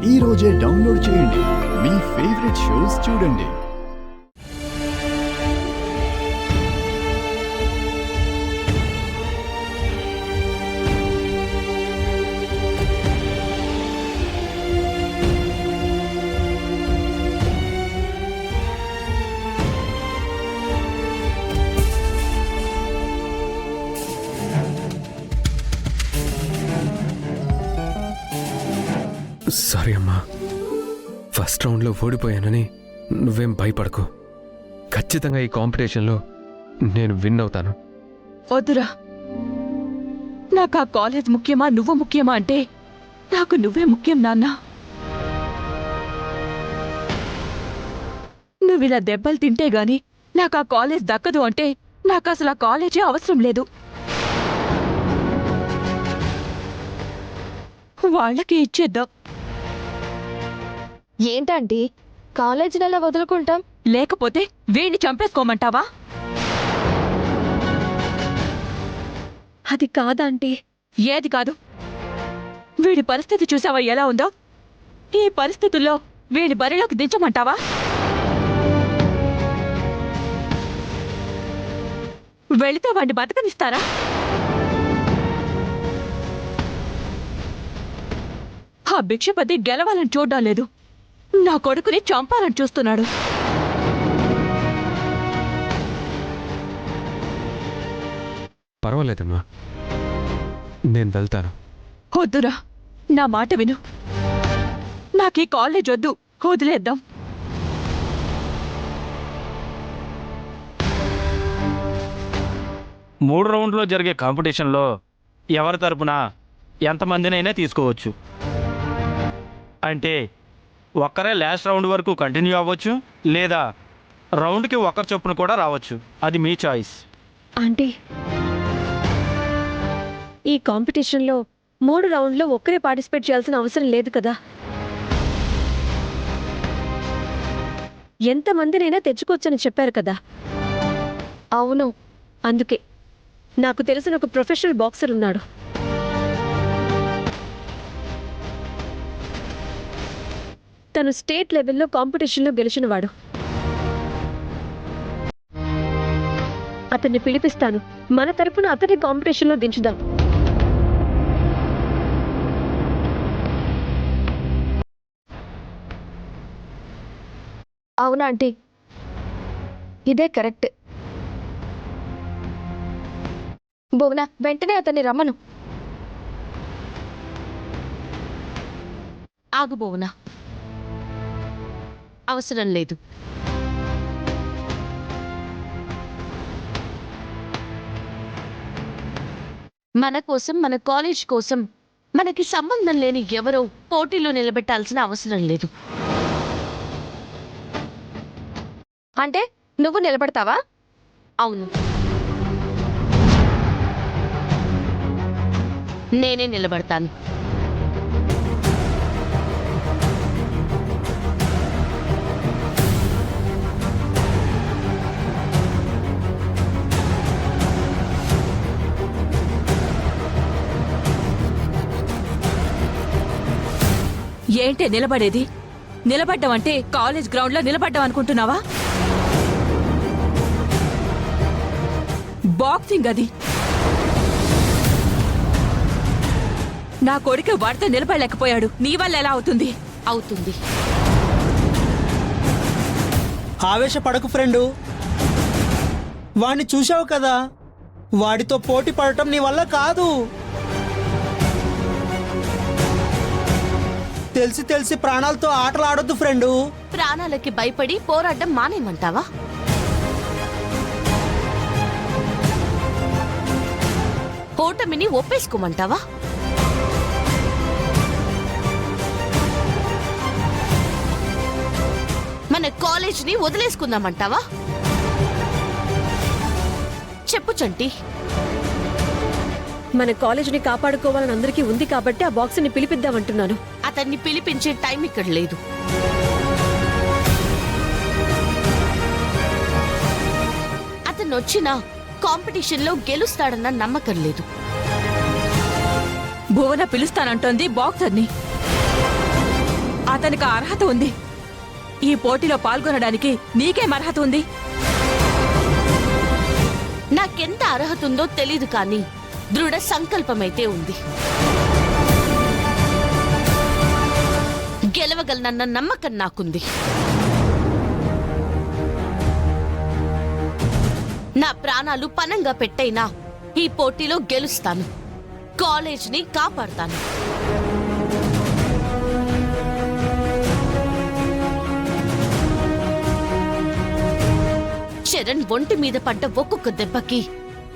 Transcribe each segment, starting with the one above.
ఈ రోజే డౌన్లోడ్ చేయండి. మీ ఫేవరెట్ షోస్ చూడండి. సారీ అమ్మా, ఫస్ట్ రౌండ్లో ఓడిపోయానని నువ్వేం భయపడకు. ఖచ్చితంగా ఈ కాంపిటీషన్లో నేను విన్ అవుతాను. వద్దురా, నాకు ఆ కాలేజ్ ముఖ్యమా నువ్వు ముఖ్యమా అంటే నాకు నువ్వే ముఖ్యం నాన్న. నువ్వు ఇలా దెబ్బలు తింటే గాని నాకు ఆ కాలేజ్ దక్కదు అంటే నాకు అసలు ఆ కాలేజే అవసరం లేదు. వాళ్ళకి ఇచ్చేద్దాం. ఏంటండి కాలేజీని ఎలా వదులుకుంటాం? లేకపోతే వీడిని చంపేసుకోమంటావా? అది కాదంటీ. ఏది కాదు? వీడి పరిస్థితి చూసావా ఎలా ఉందో? ఈ పరిస్థితుల్లో వీడి బరిలోకి దించమంటావా? వెళితే వాడిని బతకనిస్తారా? ఆ భిక్షపతి గెలవాలని చూడడం లేదు, నా కొడుకుని చంపాలని చూస్తున్నాడు. పర్వాలేదమ్మా, నేను వెళ్తాను. వద్దురా, నా మాట విను. నాకీ కాలేజ్ వద్దు, వదిలేద్దాం. మూడు రౌండ్లో జరిగే కాంపిటీషన్లో ఎవరి తరపున ఎంతమందినైనా తీసుకోవచ్చు. అంటే ఒక్కరే లాస్ట్ రౌండ్ వరకు కంటిన్యూ అవ్వచ్చు, లేదా రౌండ్కి ఒకరి చొప్పున కూడా రావచ్చు. అది మీ చాయిస్. ఆంటీ, ఈ కాంపిటీషన్లో 3 రౌండ్లో ఒక్కరే పార్టిసిపేట్ చేయాల్సిన అవసరం లేదు కదా. ఎంతమందినైనా తెచ్చుకోవచ్చని చెప్పారు కదా. అవును, అందుకే నాకు తెలిసిన ఒక ప్రొఫెషనల్ బాక్సర్ ఉన్నాడు. తను స్టేట్ లెవెల్లో కాంపిటీషన్లో గెలిచినవాడు. అతన్ని పిలిపిస్తాను, మన తరపున అతని కాంపిటీషన్లో దించుదాం. అవునా ఆంటీ, ఇదే కరెక్ట్. భువన, వెంటనే అతన్ని రమ్మను. ఆగు భువన, అవసరం లేదు. మన కోసం, మన కాలేజ్ కోసం మనకి సంబంధం లేని ఎవరో పోటీలో నిలబెట్టాల్సిన అవసరం లేదు. అంటే నువ్వు నిలబడతావా? అవును, నేనే నిలబడతాను. ఏంటే నిలబడేది? నిలబడ్డం అంటే కాలేజ్ గ్రౌండ్లో నిలబడ్డం అనుకుంటున్నావా? బాక్సింగ్ అది. నా కొడుకు వాడితో నిలబడలేకపోయాడు, నీ వల్ల ఎలా అవుతుంది? అవుతుంది. ఆవేశపడకు ఫ్రెండు, వాణ్ణి చూశావు కదా, వాడితో పోటీ పడటం నీ వల్ల కాదు. తెలిసి తెలిసి ప్రాణాలతో ఆటలు ఆడొద్దు ఫ్రెండు. ప్రాణాలకి భయపడి పోరాటం మానేమంటావా? ఓటమిని ఒప్పేసుకోమంటావా? మన కాలేజ్ని వదిలేసుకుందామంటావా? చెప్పు చంటి. మన కాలేజీని కాపాడుకోవాలని అందరికీ ఉంది కాబట్టి ఆ బాక్స్ని పిలిపిద్దామంటున్నాను. అతన్ని పిలిపించే టైం ఇక్కడ లేదు. అతను వచ్చినా కాంపిటీషన్లో గెలుస్తాడన్న నమ్మకం లేదు. భువన పిలుస్తానంటోంది బాక్సర్ని. అతనికి ఆ అర్హత ఉంది. ఈ పోటీలో పాల్గొనడానికి నీకేం అర్హత ఉంది? నాకెంత అర్హత ఉందో తెలీదు కానీ దృఢ సంకల్పమైతే ఉంది. గెలవగలనన్న నమ్మకం నాకుంది. నా ప్రాణాలు పనంగా పెట్టైనా ఈ పోటీలో గెలుస్తాను. కాలేజ్ని కాపాడతాను. చరణ్ ఒంటి మీద పడ్డ ఒక్కొక్క దెబ్బకి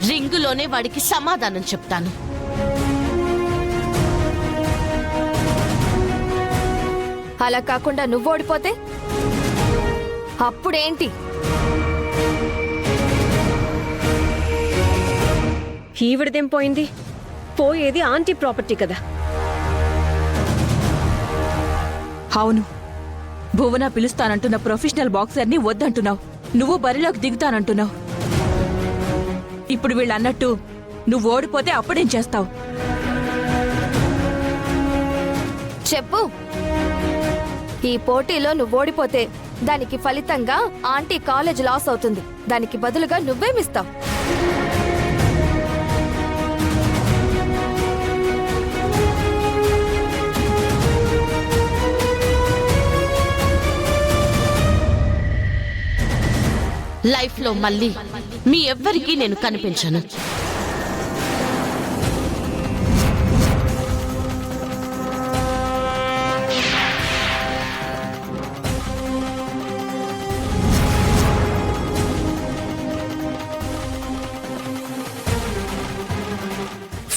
రింగులోనే వాడికి సమాధానం చెప్తాను. అలా కాకుండా నువ్వు ఓడిపోతే అప్పుడేంటి? ఈవిడదేం పోయింది? పోయేది ఆంటీ ప్రాపర్టీ కదా. అవును, భువన పిలుస్తానంటున్న ప్రొఫెషనల్ బాక్సర్ని వద్దంటున్నావు. నువ్వు బరిలోకి దిగుతానంటున్నావు. ఇప్పుడు వీళ్ళన్నట్టు నువ్వు ఓడిపోతే అప్పుడేం చేస్తావు? చెప్పు. ఈ పోటీలో నువ్వు ఓడిపోతే దానికి ఫలితంగా ఆంటీ కాలేజ్ లాస్ అవుతుంది. దానికి బదులుగా నువ్వేమిస్తావు? లైఫ్లో మళ్ళీ మీ ఎవ్వరికీ నేను కనిపించను.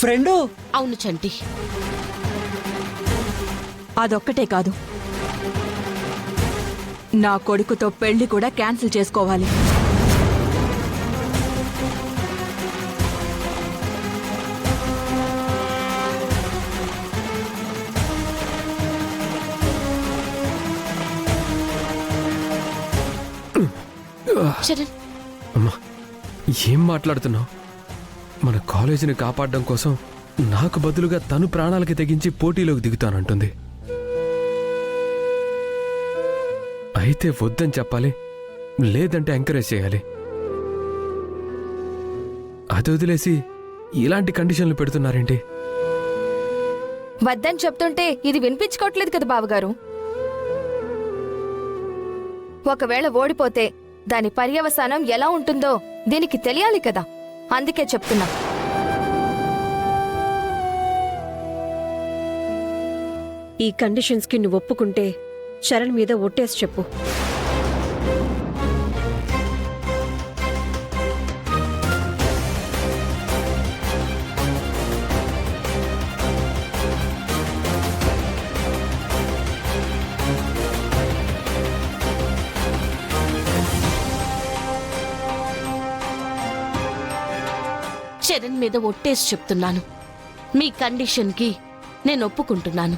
ఫ్రెండు, అవును చంటి. అదొక్కటే కాదు, నా కొడుకుతో పెళ్లి కూడా క్యాన్సిల్ చేసుకోవాలి. చరణ్, అమ్మా, ఏం మాట్లాడుతున్నావు? మన కాలేజీని కాపాడడం కోసం నాకు బదులుగా తను ప్రాణాలకి తెగించి పోటీలోకి దిగుతానంటుంది. అయితే వద్దని చెప్పాలి, లేదంటే ఎంకరేజ్ చేయాలి. అది వదిలేసి ఇలాంటి కండిషన్లు పెడుతున్నారేంటి? వద్దని చెప్తుంటే ఇది వినిపించుకోవట్లేదు కదా బావగారు. ఒకవేళ ఓడిపోతే దాని పర్యవసానం ఎలా ఉంటుందో దీనికి తెలియాలి కదా. అందుకే చెప్తున్నా. ఈ కండిషన్స్కి నువ్వు ఒప్పుకుంటే చరణ్ మీద ఒట్టేసి చెప్పు. చరణ్ మీద ఒట్టేసి చెప్తున్నాను. మీ కండిషన్కి నేను ఒప్పుకుంటున్నాను.